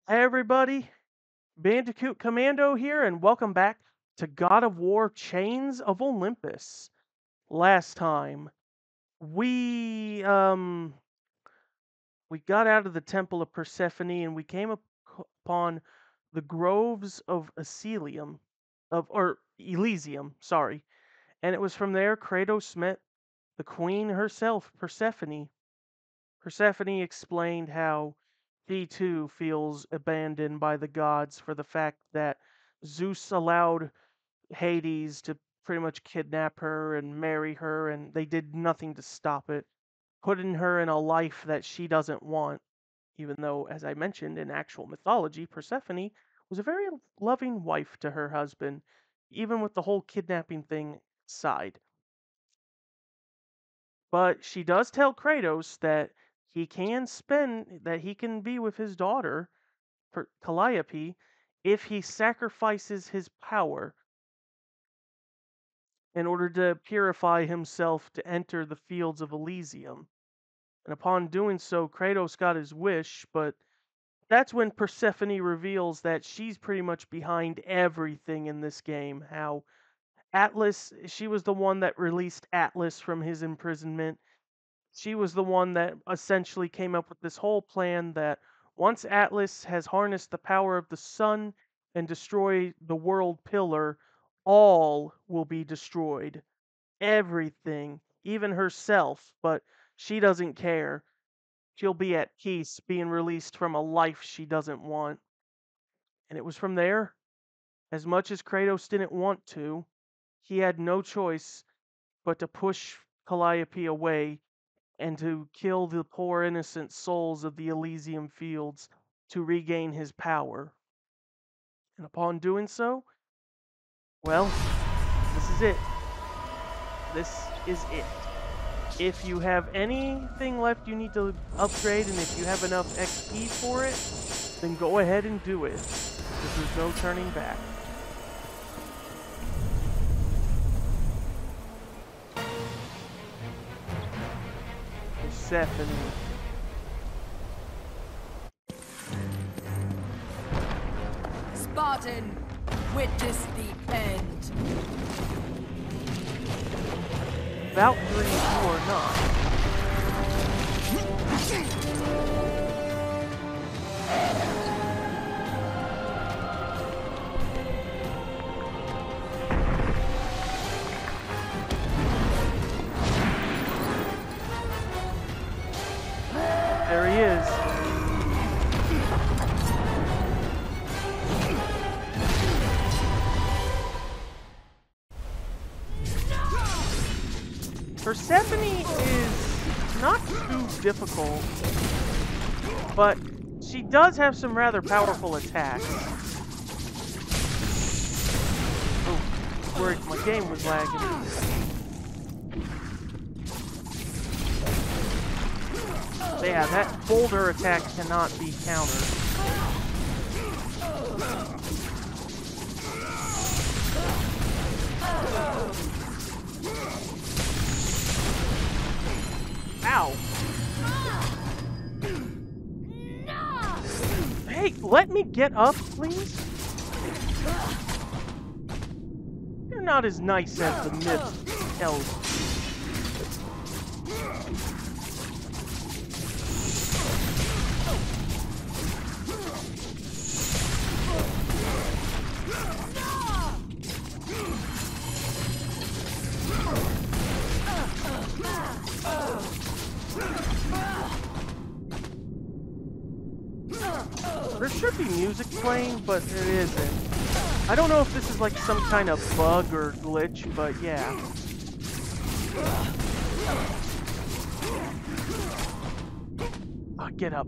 Hey everybody, Bandicoot Commando here, and welcome back to God of War Chains of Olympus. Last time, we we got out of the Temple of Persephone and we came upon the groves of Elysium, sorry. And it was from there Kratos met the queen herself, Persephone. Persephone explained how she too feels abandoned by the gods for the fact that Zeus allowed Hades to pretty much kidnap her and marry her, and they did nothing to stop it, putting her in a life that she doesn't want, even though, as I mentioned, in actual mythology, Persephone was a very loving wife to her husband, even with the whole kidnapping thing aside. But she does tell Kratos that he can be with his daughter, Calliope, if he sacrifices his power in order to purify himself to enter the fields of Elysium. And upon doing so, Kratos got his wish, but that's when Persephone reveals that she's pretty much behind everything in this game. How she was the one that released Atlas from his imprisonment. She was the one that essentially came up with this whole plan that once Atlas has harnessed the power of the sun and destroyed the world pillar, all will be destroyed. Everything, even herself, but she doesn't care. She'll be at peace being released from a life she doesn't want. And it was from there, as much as Kratos didn't want to, he had no choice but to push Calliope away and to kill the poor innocent souls of the Elysium fields to regain his power. And upon doing so, well, this is it. This is it. If you have anything left you need to upgrade, and if you have enough XP for it, then go ahead and do it, because there's no turning back. Persephone. Spartan, witness the end. About 3 or not. There he is. Persephone is not too difficult, but she does have some rather powerful attacks. Oh, worried my game was lagging. Yeah, that boulder attack cannot be countered. Ow! Hey, let me get up, please? You're not as nice as the myth tells you. There should be music playing, but there isn't. I don't know if this is like some kind of bug or glitch, but yeah. Oh, get up.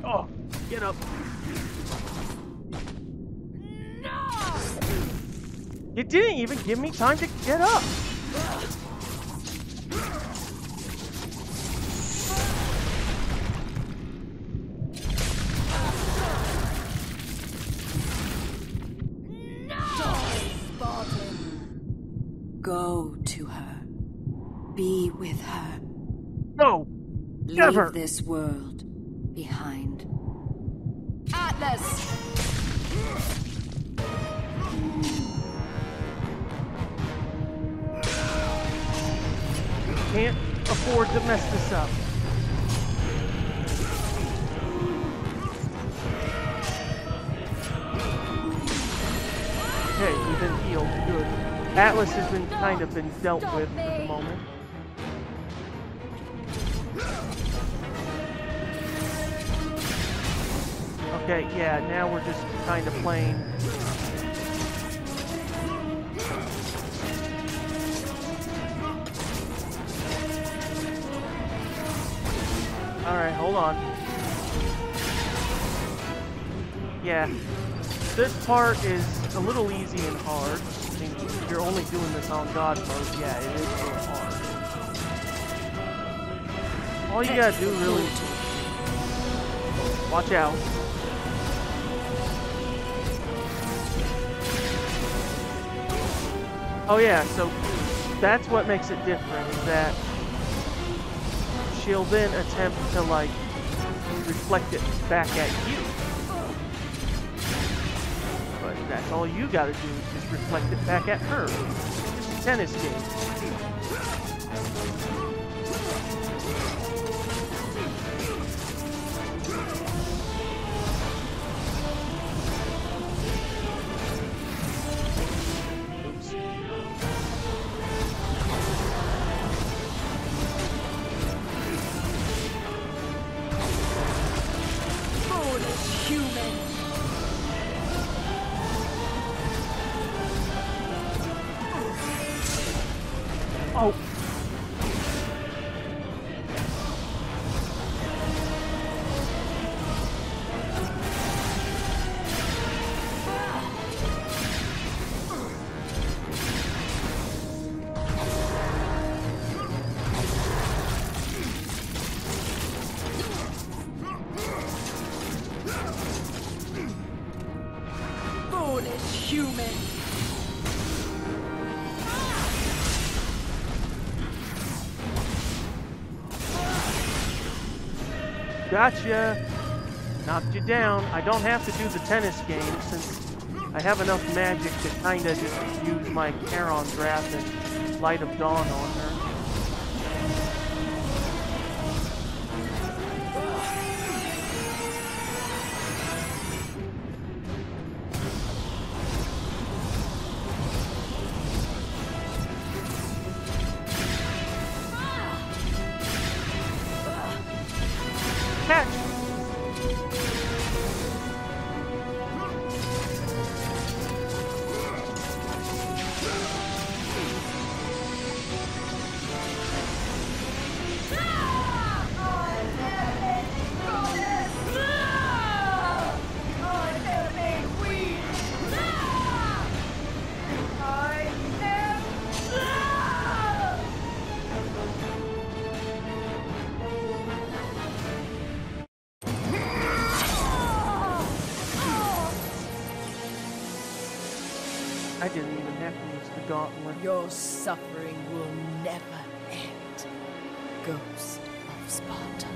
Oh, get up. It didn't even give me time to get up. with her. No! Never! Leave this world behind. Atlas! Can't afford to mess this up. Okay, we've been healed. Good. Atlas has been kind of been dealt with for the moment. Okay, yeah, now we're just kind of playing. Alright, hold on. Yeah, this part is a little easy and hard. I mean, if you're only doing this on God mode, yeah, it is a little hard. All you gotta do really... Watch out. Oh yeah, so that's what makes it different, is that she'll then attempt to, like, reflect it back at you. But that's all you gotta do, is just reflect it back at her. Just a tennis game. Oh. Foolish human. Gotcha! Knocked you down. I don't have to do the tennis game since I have enough magic to kinda just use my Charon Graph and Light of Dawn on her. Catch! I didn't even have to use the gauntlet. Your suffering will never end, Ghost of Sparta.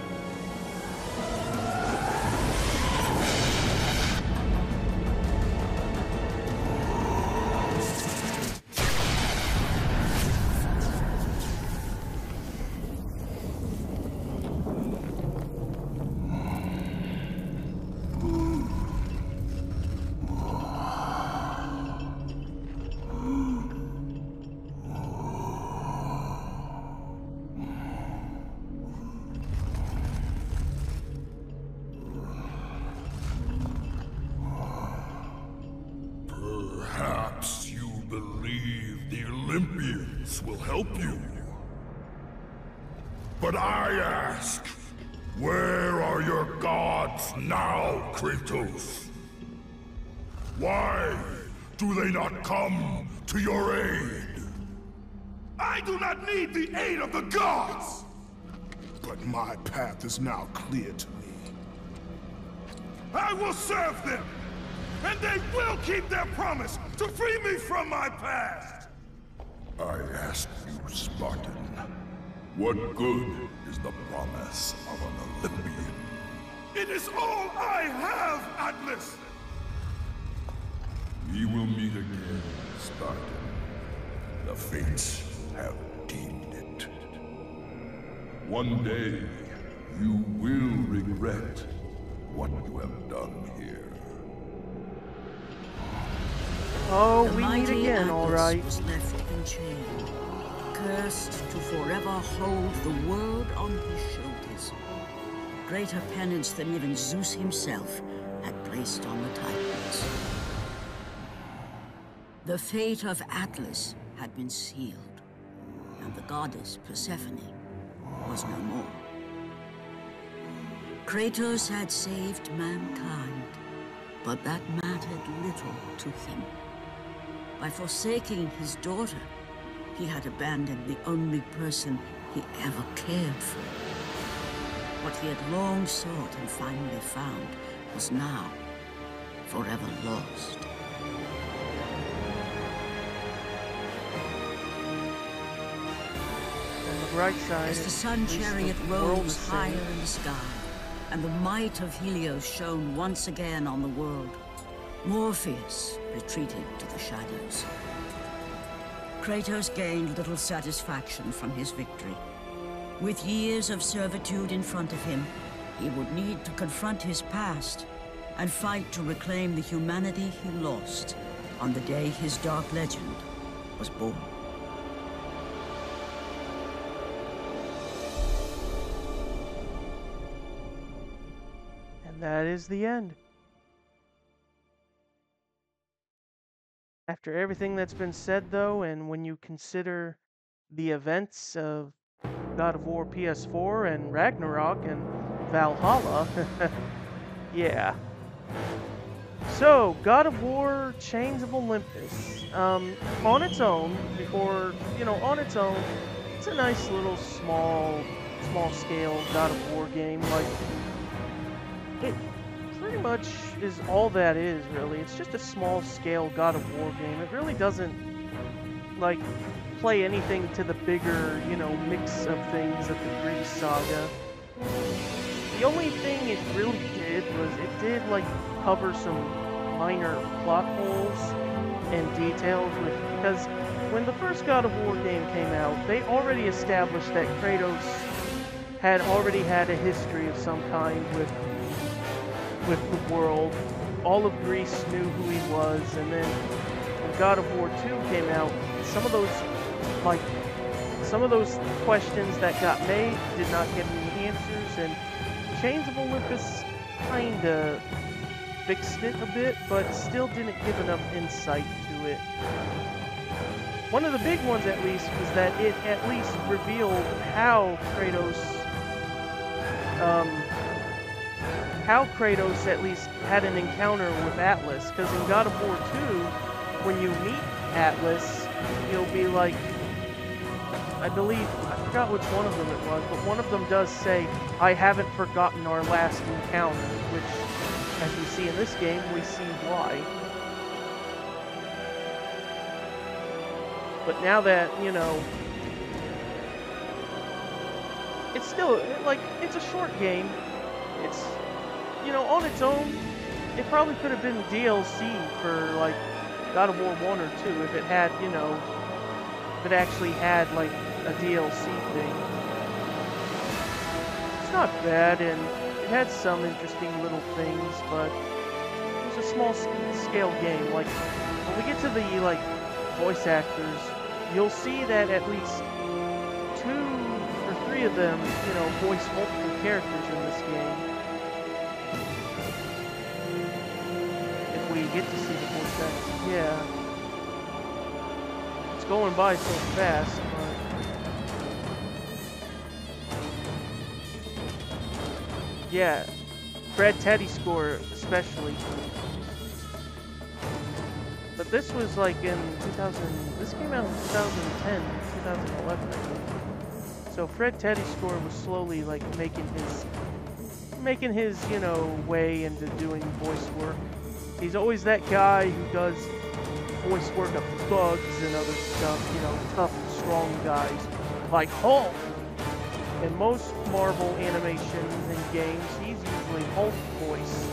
Perhaps you believe the Olympians will help you. But I ask, where are your gods now, Kratos? Why do they not come to your aid? I do not need the aid of the gods! But my path is now clear to me. I will serve them! And they will keep their promise to free me from my past! I ask you, Spartan, What good is the promise of an Olympian? It is all I have, Atlas! We will meet again, Spartan. The Fates have deemed it. One day, you will regret what you have done here. Oh, The we meet mighty again, Atlas alright. was left enchained, cursed to forever hold the world on his shoulders. Greater penance than even Zeus himself had placed on the Titans. The fate of Atlas had been sealed, and the goddess Persephone was no more. Kratos had saved mankind, but that mattered little to him. By forsaking his daughter, he had abandoned the only person he ever cared for. What he had long sought and finally found was now forever lost. On the bright side, As the at sun least chariot the world rose is higher saved. in the sky, and the might of Helios shone once again on the world, Morpheus retreated to the shadows. Kratos gained little satisfaction from his victory. With years of servitude in front of him, he would need to confront his past and fight to reclaim the humanity he lost on the day his dark legend was born. And that is the end. After everything that's been said, though, and when you consider the events of God of War PS4 and Ragnarok and Valhalla, yeah. So, God of War Chains of Olympus. On its own, on its own, it's a nice little small scale God of War game. Like, it pretty much is all that is, really. It's just a small scale God of War game. It really doesn't, like, play anything to the bigger, mix of things of the Greek saga. The only thing it really did was it did, like, cover some minor plot holes and details because when the first God of War game came out, they already established that Kratos had already had a history of some kind with the world. All of Greece knew who he was, and then when God of War 2 came out, some of those questions that got made did not get any answers, and Chains of Olympus kinda fixed it a bit, but still didn't give enough insight to it. One of the big ones, at least, was that it at least revealed how Kratos at least had an encounter with Atlas, because in God of War 2, when you meet Atlas, you'll be like, I forgot which one of them it was, but one of them does say, "I haven't forgotten our last encounter," which, as we see in this game, we see why. But now that, it's still, it's a short game. It's, on its own, it probably could have been DLC for, like, God of War 1 or 2 if it had, if it actually had, like, a DLC thing. It's not bad, and it had some interesting little things, but it was a small scale game. Like, when we get to the, like, voice actors, you'll see that at least 2 or 3 of them, voice multiple characters in this game. If we get to see the voice actors, yeah. It's going by so fast, but yeah, Fred Teddy score especially. But this was like in 2000. This came out in 2010, 2011. I think. So Fred Teddy's score was slowly like making his way into doing voice work. He's always that guy who does voice work of thugs and other stuff. Tough, strong guys like Hulk. In most Marvel animations and games, he's usually Hulk voice.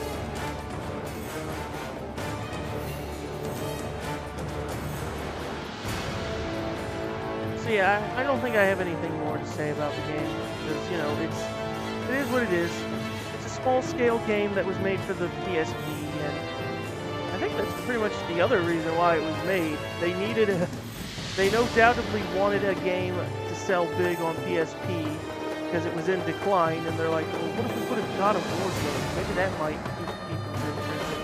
So yeah, I don't think I have anything more to say about the game, because, you know, it is what it is. It's a small-scale game that was made for the PSP, and I think that's pretty much the other reason why it was made. They no doubtedly wanted a game to sell big on PSP, because it was in decline, and they're like, well, what if we put a God of War game? Maybe that might pique people's interest.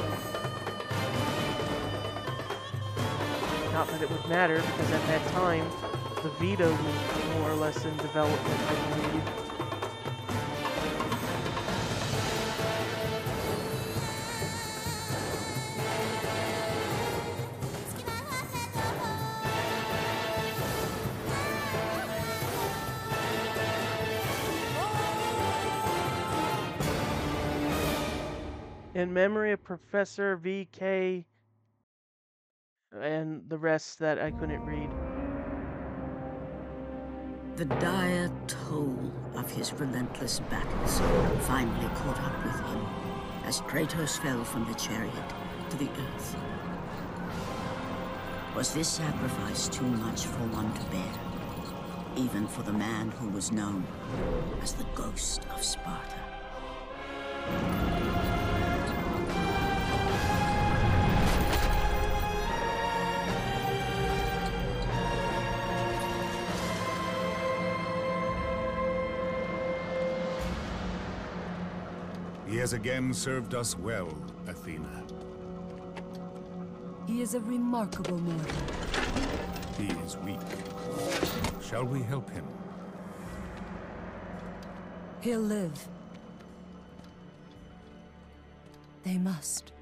Not that it would matter, because at that time, the Vita was more or less in development, I believe. In memory of Professor VK and the rest that I couldn't read. The dire toll of his relentless battles finally caught up with him as Kratos fell from the chariot to the earth. Was this sacrifice too much for one to bear, even for the man who was known as the Ghost of Sparta? He has again served us well, Athena. He is a remarkable mortal. He is weak. Shall we help him? He'll live. They must.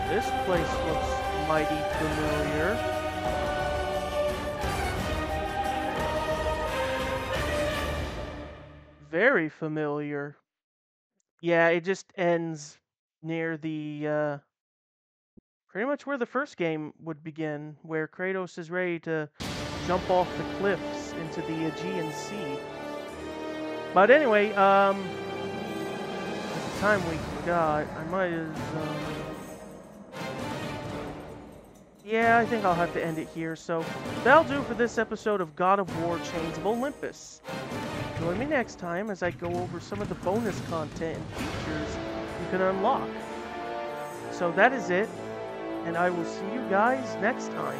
This place looks mighty familiar. Very familiar. Yeah, it just ends near the, pretty much where the first game would begin, where Kratos is ready to jump off the cliffs into the Aegean Sea. But anyway, the time we got, I might as, yeah, I think I'll have to end it here. So that'll do for this episode of God of War Chains of Olympus. Join me next time as I go over some of the bonus content and features you can unlock. So that is it, and I will see you guys next time.